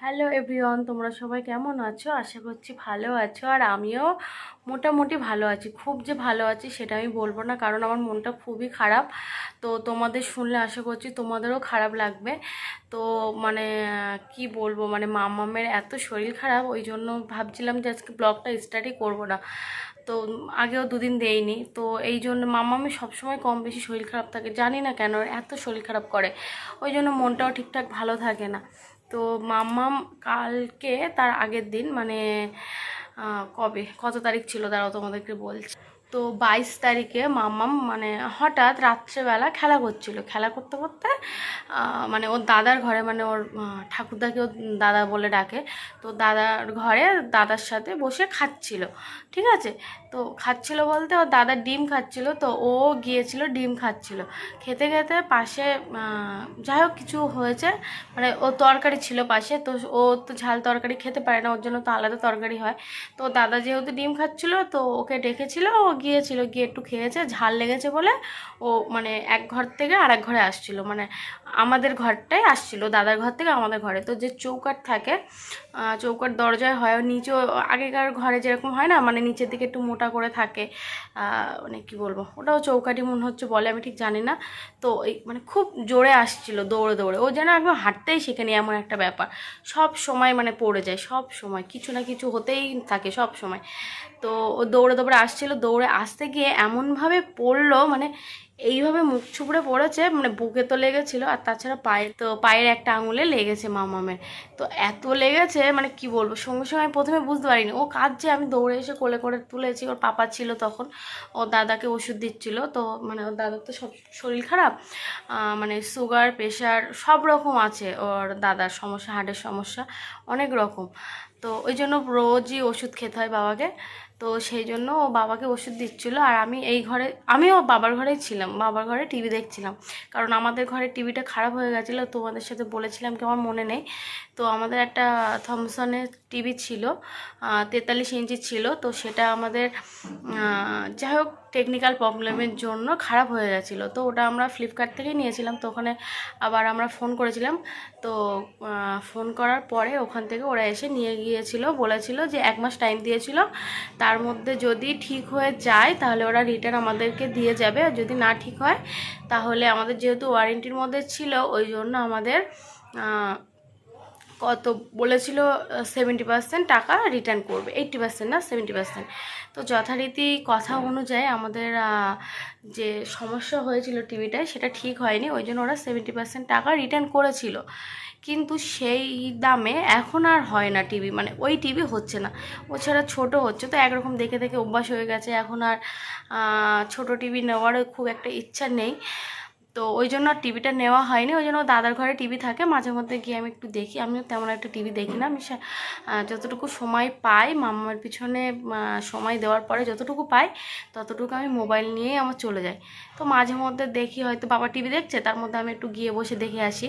Hello everyone, তোমরা সবাই কেমন আছো? আশা করছি ভালো আছো। আর আমিও মোটামুটি ভালো আছি। খুব যে ভালো আছি সেটা আমি বলবো না, কারণ আমার মনটা খুবই খারাপ। তো তোমাদের শুনলে আশা করছি তোমাদেরও খারাপ লাগবে। তো মানে কি বলবো, মানে মাম্মামের এত শরীর খারাপ, ওই জন্য ভাবছিলাম যে আজকে ব্লগটা স্টার্টই করবো না। তো আগেও দুদিন দেইনি, তো এই জন্য মাম্মামের সবসময় কম বেশি শরীর খারাপ থাকে, জানি না কেন এত শরীর খারাপ করে। ওই জন্য মনটাও ঠিকঠাক ভালো থাকে না। তো মাম্মাম কালকে, তার আগের দিন মানে কবে কত তারিখ ছিল দাঁড়াও তোমাদেরকে বলছি। তো 22 তারিখে মাম্মাম মানে হঠাৎ রাত্রেবেলা খেলা করছিল, খেলা করতে করতে মানে ওর দাদার ঘরে, মানে ওর ঠাকুরদাকে ও দাদা বলে ডাকে, তো দাদার ঘরে দাদার সাথে বসে খাচ্ছিল। ঠিক আছে, তো খাচ্ছিল বলতে ওর দাদা ডিম খাচ্ছিল, তো ও গিয়েছিল ডিম খাচ্ছিল। খেতে খেতে পাশে যাই হোক কিছু হয়েছে, মানে ও তরকারি ছিল পাশে, তো ও তো ঝাল তরকারি খেতে পারে না, ওর জন্য তো আলাদা তরকারি হয়। তো দাদা যেহেতু ডিম খাচ্ছিল, তো ওকে ডেকেছিল, ও গিয়েছিল, গিয়ে একটু খেয়েছে, ঝাল লেগেছে বলে ও মানে এক ঘর থেকে আরেক ঘরে আসছিল, মানে আমাদের ঘরটাই আসছিল, দাদার ঘর থেকে আমাদের ঘরে। তো যে চৌকাঠ থাকে, চৌকাঠ দরজায় হয় নিচে, আগেকার ঘরে যেরকম হয় না, মানে নিচের দিকে একটু মোটা করে থাকে, মানে কি বলবো, ওটাও চৌকাঠই মনে হচ্ছে বলে, আমি ঠিক জানি না। তো এই মানে খুব জোরে আসছিল দৌড়ে দৌড়ে, ও যেন একদম হাঁটতেই শেখেনি, এমন একটা ব্যাপার। সব সময় মানে পড়ে যায়, সব সময় কিছু না কিছু হতেই থাকে সব সময়। তো ও দৌড়ে দৌড়ে আসছিল, দৌড়ে আসতে গিয়ে এমনভাবে পড়লো, মানে এইভাবে মুখ ছুপড়ে পড়েছে, মানে বুকে তো লেগেছিল, আর তাছাড়া পায়ের একটা আঙুলে লেগেছে মামামের। তো এত লেগেছে মানে কি বলবো, সঙ্গে সঙ্গে আমি প্রথমে বুঝতে পারিনি ও কাঁদছে, আমি দৌড়ে এসে কোলে করে তুলেছি। ওর পাপা ছিল তখন, ওর দাদাকে ওষুধ দিচ্ছিল। তো মানে ওর দাদার তো সব শরীর খারাপ, মানে সুগার প্রেশার সব রকম আছে ওর দাদার, সমস্যা হার্টের সমস্যা অনেক রকম। তো ওই জন্য রোজই ওষুধ খেতে হয় বাবাকে। তো সেই জন্য ও বাবাকে ওষুধ দিচ্ছিলো, আর আমি এই ঘরে, আমিও বাবার ঘরেই ছিলাম, বাবার ঘরে টিভি দেখছিলাম। কারণ আমাদের ঘরে টিভিটা খারাপ হয়ে গেছিলো, তোমাদের সাথে বলেছিলাম কি আমার মনে নেই। তো আমাদের একটা থমসনের টিভি ছিল, 43 ইঞ্চি ছিল, তো সেটা আমাদের যাই হোক টেকনিক্যাল প্রবলেমের জন্য খারাপ হয়ে গেছিলো। তো ওটা আমরা ফ্লিপকার্ট থেকেই নিয়েছিলাম। তো ওখানে আবার আমরা ফোন করেছিলাম, তো ফোন করার পরে ওখান থেকে ওরা এসে নিয়ে গিয়েছিল, বলেছিল যে 1 মাস টাইম দিয়েছিল, তার মধ্যে যদি ঠিক হয়ে যায় তাহলে ওরা রিটার্ন আমাদেরকে দিয়ে যাবে, আর যদি না ঠিক হয় তাহলে আমাদের যেহেতু ওয়ারেন্টির মধ্যে ছিল, ওই জন্য আমাদের কত বলেছিল 70% টাকা রিটার্ন করবে, 80% না 70%। তো যথারীতি কথা অনুযায়ী আমাদের যে সমস্যা হয়েছিল টিভিটায় সেটা ঠিক হয়নি, ওই জন্য ওরা 70% টাকা রিটার্ন করেছিল। কিন্তু সেই দামে এখন আর হয় না টিভি, মানে ওই টিভি হচ্ছে না, ও ছাড়া ছোটো হচ্ছে। তো একরকম দেখে দেখে অভ্যাস হয়ে গেছে, এখন আর ছোটো টিভি নেওয়ারও খুব একটা ইচ্ছা নেই। তো ওই জন্য আর টিভিটা নেওয়া হয়নি। ওই জন্য দাদার ঘরে টিভি থাকে, মাঝে মধ্যে গিয়ে আমি একটু দেখি। আমিও তেমন একটা টিভি দেখি না, আমি যতটুকু সময় পাই মামার পিছনে সময় দেওয়ার পরে যতটুকু পাই ততটুকু আমি মোবাইল নিয়েই আমার চলে যাই। তো মাঝে মধ্যে দেখি, হয়তো বাবা টিভি দেখছে, তার মধ্যে আমি একটু গিয়ে বসে দেখে আসি,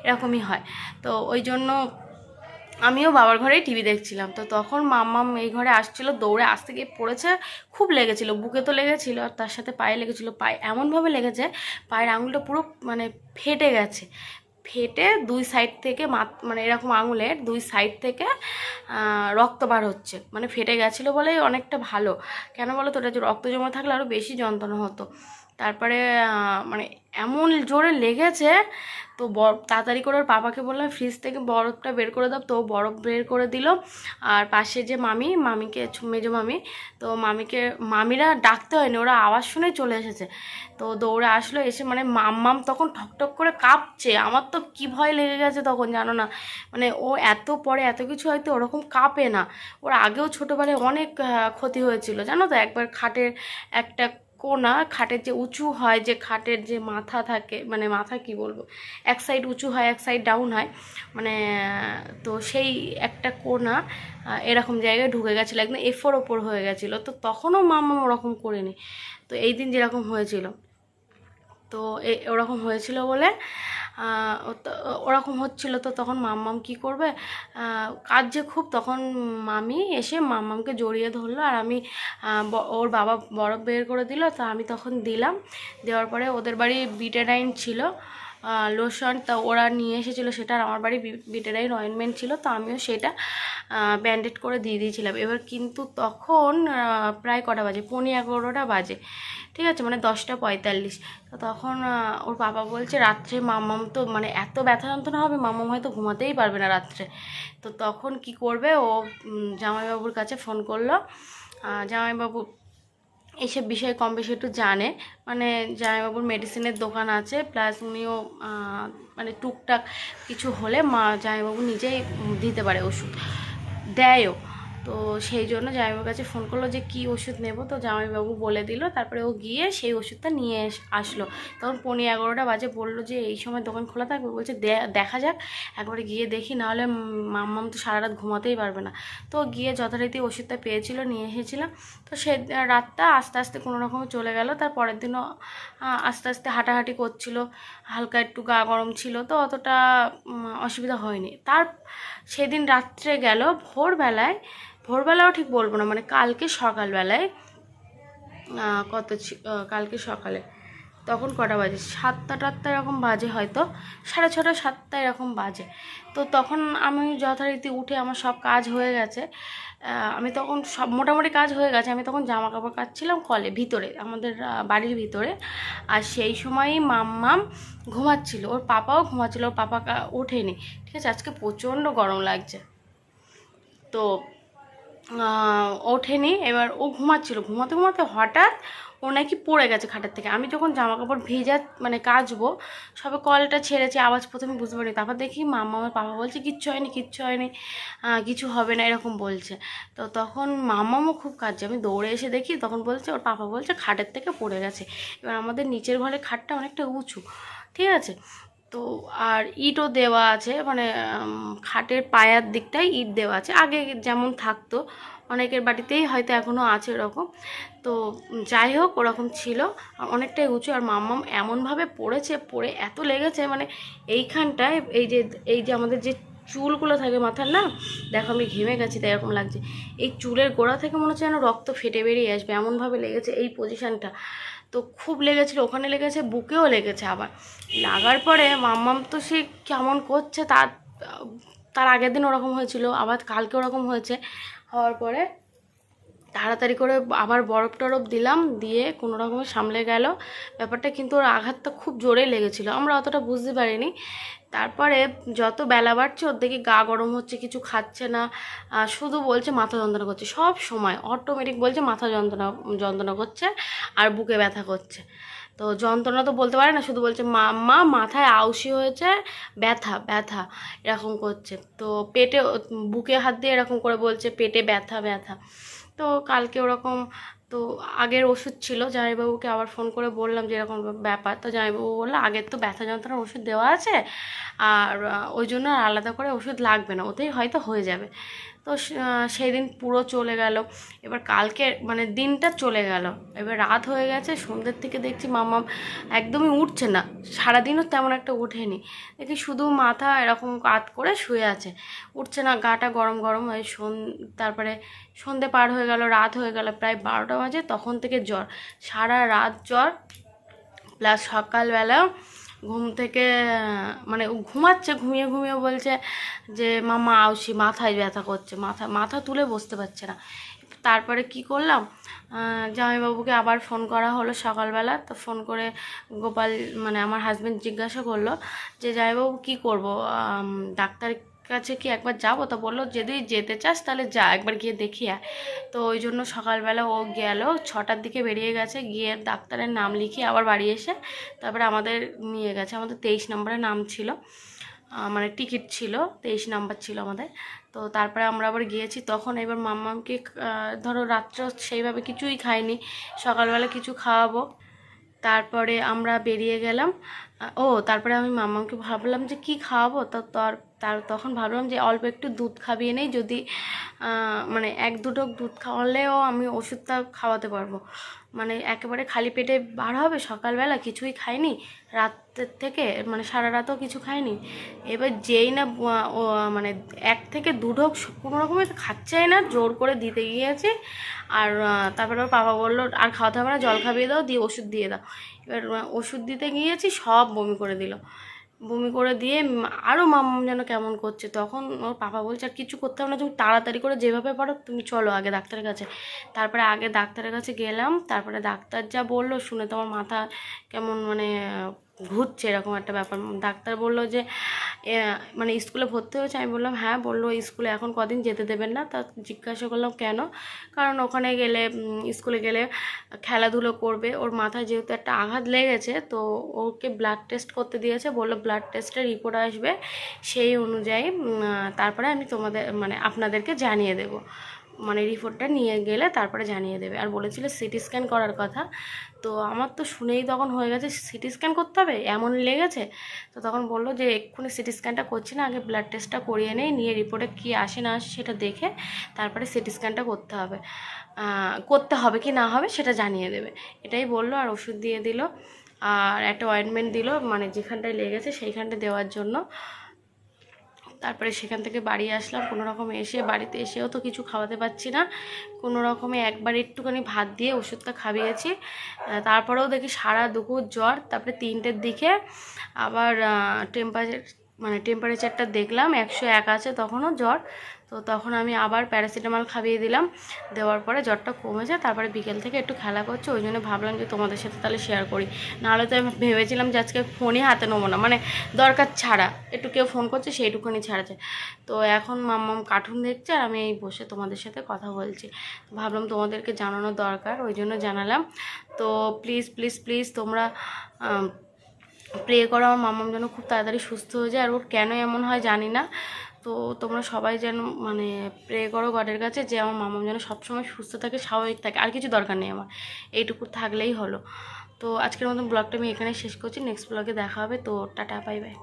এরকমই হয়। তো ওই জন্য আমিও বাবার ঘরেই টিভি দেখছিলাম। তো তখন মাম্মাম এই ঘরে আসছিল, দৌড়ে আসতে গিয়ে পড়েছে, খুব লেগেছিল, বুকে তো লেগেছিল আর তার সাথে পায়ে লেগেছিলো। পায়ে এমনভাবে লেগেছে, পায়ের আঙুলটা পুরো মানে ফেটে গেছে, ফেটে দুই সাইড থেকে মানে এরকম আঙুলের দুই সাইড থেকে রক্ত বার হচ্ছে, মানে ফেটে গেছিলো বলেই অনেকটা ভালো। কেন বলো তো, ওটা যে রক্ত জমা থাকলে আরও বেশি যন্ত্রণা হতো। তারপরে মানে এমন জোরে লেগেছে, তো তাড়াতাড়ি করে ওর পাপাকে বললাম ফ্রিজ থেকে বরফটা বের করে দাও, তো বরফ বের করে দিল। আর পাশে যে মামিকে মেজো মামি, তো মামিরা ডাকতে হয়নি, ওরা আওয়াজ শুনে চলে এসেছে। তো দৌড়ে আসলো, এসে মানে মাম্মাম তখন ঠকঠক করে কাঁপছে। আমার তো কি ভয় লেগে গেছে তখন, জানো না, মানে ও এত পরে এত কিছু হয়তো ওরকম কাঁপে না। ওর আগেও ছোটোবেলায় অনেক ক্ষতি হয়েছিল, জানো তো। একবার খাটের একটা কোনা, খাটের যে উঁচু হয়, যে খাটের যে মাথা থাকে, মানে মাথা কি বলবো, এক সাইড উঁচু হয় এক সাইড ডাউন হয়, মানে তো সেই একটা কোনা এরকম জায়গায় ঢুকে গেছিলো, একদম এফোর ওপর হয়ে গেছিলো। তো তখনও মাম্মা ওরকম করেনি। তো এই দিন যেরকম হয়েছিল, তো ওরকম হয়েছিল বলে ওরকম হচ্ছিলো। তো তখন মাম্মাম কি করবে, কাজ যে খুব, তখন মামি এসে মাম্মামকে জড়িয়ে ধরলো, আর আমি ওর বাবা বরফ বের করে দিল, তো আমি তখন দিলাম। দেওয়ার পরে ওদের বাড়ি বিটাডাইন ছিল, লোশন, তা ওরা নিয়ে এসেছিলো সেটা, আর আমার বাড়ি বিটেরাইন অয়েনমেন্ট ছিল, তো আমিও সেটা ব্যান্ডেড করে দিয়ে দিয়েছিলাম। এবার কিন্তু তখন প্রায় কটা বাজে, 11:15 বাজে, ঠিক আছে, মানে 10:45। তো তখন ওর বাবা বলছে রাত্রে মাম্মাম তো মানে এত ব্যথা যন্ত্রণা হবে, মাম্মাম হয়তো ঘুমাতেই পারবে না রাত্রে। তো তখন কি করবে, ও জামাইবাবুর কাছে ফোন করলো। জামাইবাবু এইসব বিষয়ে কম বেশি একটু জানে, মানে জামাইবাবুর মেডিসিনের দোকান আছে, প্লাস উনিও মানে টুকটাক কিছু হলে জামাইবাবু নিজেই দিতে পারে, ওষুধ দেয়ও। তো সেই জন্য জামাইবাবুর কাছে ফোন করলো যে কী ওষুধ নেব, তো জামাইবাবু বলে দিল। তারপরে ও গিয়ে সেই ওষুধটা নিয়ে আসলো। তখন 11:15 বাজে, বললো যে এই সময় দোকান খোলা থাকবে, বলছে দেখা যাক, একবারে গিয়ে দেখি, নাহলে মাম্মাম তো সারা রাত ঘুমাতেই পারবে না। তো গিয়ে যথারীতি ওষুধটা পেয়েছিল, নিয়ে এসেছিলাম। তো সে রাতটা আস্তে আস্তে কোনো রকমে চলে গেল। তার পরের দিনও আস্তে আস্তে হাঁটাহাঁটি করছিল, হালকা একটু গা গরম ছিল, তো অতটা অসুবিধা হয়নি। সেদিন রাত্রে গেল, ভোরবেলাও ঠিক বলবো না, মানে কালকে সকালবেলায় কালকে সকালে তখন কটা বাজে, 7টা-8টা এরকম বাজে, হয়তো 6:30-7টা এরকম বাজে। তো তখন আমি যথারীতি উঠে, আমার সব কাজ হয়ে গেছে, আমি তখন সব মোটামুটি কাজ হয়ে গেছে, আমি তখন জামা কাপড় কাচ্ছিলাম কলে ভিতরে, আমাদের বাড়ির ভিতরে। আর সেই সময়ই মাম্মাম ঘুমাচ্ছিল, ওর পাপাও ঘুমাচ্ছিল, ওর পাপা ওঠেনি, ঠিক আছে। আজকে প্রচণ্ড গরম লাগছে, তো ওঠেনি। এবার ও ঘুমাচ্ছিল, ঘুমাতে ঘুমাতে হঠাৎ ও নাকি পড়ে গেছে খাটের থেকে। আমি যখন জামা কাপড় ভেজা মানে কাচবো, সবে কলটা ছেড়েছি, আওয়াজ প্রথমে বুঝতে পারিনি, তারপর দেখি আমার পাপা বলছে কিচ্ছু হয়নি, কিচ্ছু হয়নি, কিছু হবে না, এরকম বলছে। তো তখন মাম্মামও খুব কাঁদছে, আমি দৌড়ে এসে দেখি, তখন বলছে ওর পাপা বলছে খাটের থেকে পড়ে গেছে। এবার আমাদের নিচের ঘরের খাটটা অনেকটা উঁচু, ঠিক আছে, তো আর ইটও দেওয়া আছে, মানে খাটের পায়ার দিকটায় ইট দেওয়া আছে, আগে যেমন থাকতো অনেকের বাড়িতেই হয়তো এখনও আছে ওরকম। তো যাই হোক, ওরকম ছিল, অনেকটাই উঁচু। আর মাম্মাম এমনভাবে পড়ে এত লেগেছে, মানে এইখানটায় এই যে আমাদের যে চুলগুলো থাকে মাথার, না দেখো আমি ঘেমে গেছি তাই এরকম লাগছে, এই চুলের গোড়া থেকে মনে হচ্ছে যেন রক্ত ফেটে বেরিয়ে আসবে, এমনভাবে লেগেছে এই পজিশানটা। তো খুব লেগেছিলো, ওখানে লেগেছে, বুকেও লেগেছে। আবার লাগার পরে মাম্মাম তো সে কেমন করছে, তার আগের দিন ওরকম হয়েছিল, আবার কালকে ওরকম হয়েছে। হওয়ার পরে তাড়াতাড়ি করে আবার বরফ টরফ দিলাম, দিয়ে কোনো রকমে সামলে গেল ব্যাপারটা। কিন্তু ওর আঘাতটা খুব জোরে লেগেছিলো, আমরা অতটা বুঝতে পারিনি। তারপরে যত বেলা বাড়ছে, ওর দেখি গা গরম হচ্ছে, কিছু খাচ্ছে না, শুধু বলছে মাথা যন্ত্রণা করছে, সব সময় অটোমেটিক বলছে মাথা যন্ত্রণা যন্ত্রণা করছে আর বুকে ব্যথা করছে। তো যন্ত্রণা তো বলতে পারে না, শুধু বলছে মা মাথায় আউসি হয়েছে, ব্যথা ব্যথা এরকম করছে। তো পেটে, বুকে হাত দিয়ে এরকম করে বলছে পেটে ব্যথা ব্যথা। তো কালকে ওরকম, তো আগের ওষুধ ছিল, জামাইবাবুকে আবার ফোন করে বললাম যে এরকম ব্যাপার। তো জামাইবাবু বললো আগের তো ব্যথা যন্ত্রণার ওষুধ দেওয়া আছে, আর ওই জন্য আলাদা করে ওষুধ লাগবে না, ওতেই হয়তো হয়ে যাবে। তো সেই দিন পুরো চলে গেল। এবার কালকে মানে দিনটা চলে গেল, এবার রাত হয়ে গেছে, সন্ধ্যের থেকে দেখছি মাম্মাম একদমই উঠছে না, সারাদিনও তেমন একটা ওঠেনি, দেখি শুধু মাথা এরকম কাত করে শুয়ে আছে, উঠছে না, গাটা গরম গরম হয়ে। তারপরে সন্ধ্যে পার হয়ে গেল, রাত হয়ে গেল, প্রায় 12টা বাজে, তখন থেকে জ্বর, সারা রাত জ্বর, প্লাস সকালবেলা ঘুম থেকে মানে ঘুমাচ্ছে, ঘুমিয়ে ঘুমিয়ে বলছে যে মামা আউসি, মাথায় ব্যথা করছে, মাথা তুলে বসতে পারছে না। তারপরে কি করলাম, জামাইবাবুকে আবার ফোন করা হলো সকালবেলা। তো ফোন করে গোপাল মানে আমার হাজব্যান্ড জিজ্ঞাসা করলো যে জামাইবাবু কী করবো, ডাক্তার কাছে কি একবার যাবো? তো বললো যদি যেতে চাস তাহলে যা, একবার গিয়ে দেখিয়ে আয়। তো ওই জন্য সকালবেলা ও গেল, 6টার দিকে বেরিয়ে গেছে, গিয়ে ডাক্তারের নাম লিখিয়ে আবার বাড়ি এসে তারপরে আমাদের নিয়ে গেছে। আমাদের 23 নম্বরের নাম ছিল, মানে টিকিট ছিল, 23 নাম্বার ছিল আমাদের। তো তারপরে আমরা আবার গিয়েছি। তখন এবার মাম্মামকে ধরো রাত্রে সেইভাবে কিছুই খাইনি, সকালবেলা কিছু খাওয়াবো, তারপরে আমরা বেরিয়ে গেলাম। তারপরে আমি মাম্মামকে ভাবলাম যে কি খাওয়াবো, তখন ভাবলাম যে অল্প একটু দুধ খাবিয়ে নেই, যদি মানে 1-2 ঢোক দুধ খাওয়ালেও আমি ওষুধটা খাওয়াতে পারবো, মানে একেবারে খালি পেটে বার হবে, সকালবেলা কিছুই খাইনি রাতের থেকে, মানে সারা রাতও কিছু খাইনি। এবার যেই না মানে 1 থেকে 2 ঢোক কোনো রকমের খাচ্ছেই না, জোর করে দিতে গিয়েছি। আর তারপরে ওর বাবা বললো আর খাওয়াতে হবে না, জল খাবিয়ে দাও, দিয়ে ওষুধ দিয়ে দাও। এবার ওষুধ দিতে গিয়েছি, সব বমি করে দিল, বমি করে দিয়ে আরও মাম্মাম যেন কেমন করছে। তখন ওর পাপা বলছে আর কিছু করতে হবে না, তুমি তাড়াতাড়ি করে যেভাবে পারো তুমি চলো আগে ডাক্তারের কাছে। তারপরে আগে ডাক্তারের কাছে গেলাম, তারপরে ডাক্তার যা বললো শুনে তো আমার মাথা কেমন মানে ঘুরছে এরকম একটা ব্যাপার। ডাক্তার বললো যে মানে স্কুলে ভর্তি হয়েছে। আমি বললাম হ্যাঁ। বললো স্কুলে এখন কদিন যেতে দেবেন না। তা জিজ্ঞাসা করলাম কেন? কারণ ওখানে গেলে স্কুলে গেলে খেলাধুলো করবে। ওর মাথায় যেহেতু একটা আঘাত লেগেছে, তো ওকে ব্লাড টেস্ট করতে দিয়েছে। বললো ব্লাড টেস্টের রিপোর্ট আসবে, সেই অনুযায়ী তারপরে আমি মানে আপনাদেরকে জানিয়ে দেব। মানে রিপোর্টটা নিয়ে গেলে তারপরে জানিয়ে দেবে। আর বলেছিল সিটি স্ক্যান করার কথা। তো আমার তো শুনেই তখন হয়ে গেছে সিটি স্ক্যান করতে হবে, এমন লেগেছে। তো তখন বললো যে এক্ষুনি সিটি স্ক্যানটা করছি না, আগে ব্লাড টেস্টটা করিয়ে নেই, নিয়ে রিপোর্টে কী আসে না আসে সেটা দেখে তারপরে সিটি স্ক্যানটা করতে হবে কি না হবে সেটা জানিয়ে দেবে, এটাই বললো। আর ওষুধ দিয়ে দিল, আর একটা অয়েন্টমেন্ট দিল মানে যেখানটায় লেগেছে সেইখানটা দেওয়ার জন্য। তারপরে সেখান থেকে বাড়ি আসলাম। কোনো রকমে এসে বাড়িতে এসেও তো কিছু খাওয়াতে পারছি না, কোনো রকমে একবার একটুখানি ভাত দিয়ে ওষুধটা খাইয়েছি। তারপরেও দেখি সারা দুপুর জ্বর। তারপরে 3টের দিকে আবার টেম্পারেচারটা দেখলাম 101 আছে, তখনও জ্বর। তো তখন আমি আবার প্যারাসিটামল খাইয়ে দিলাম। দেওয়ার পরে জ্বরটা কমেছে। তারপরে বিকেল থেকে একটু খেলা করছে, ওই জন্য ভাবলাম যে তোমাদের সাথে তাহলে শেয়ার করি। নাহলে তো আমি ভেবেছিলাম যে আজকে ফোনই হাতে নেবো না, মানে দরকার ছাড়া একটু কেউ ফোন করছে সেইটুকুনি ছাড়াছে। তো এখন মাম্মাম কার্টুন দেখছে আর আমি এই বসে তোমাদের সাথে কথা বলছি। ভাবলাম তোমাদেরকে জানানোর দরকার, ওই জন্য জানালাম। তো প্লিজ প্লিজ প্লিজ তোমরা প্রে করো আমার মাম্মাম যেন খুব তাড়াতাড়ি সুস্থ হয়ে যায়। আর ওর কেন এমন হয় জানি না। তো তোমরা সবাই যেন মানে প্রে করো গডের কাছে যে আমার মাম্মাম যেন সবসময় সুস্থ থাকে, স্বাভাবিক থাকে। আর কিছু দরকার নেই আমার, এইটুকু থাকলেই হলো। তো আজকের মতন ব্লগটা আমি এখানে শেষ করছি। নেক্সট ব্লগে দেখা হবে। তো টাটা, বাই বাই।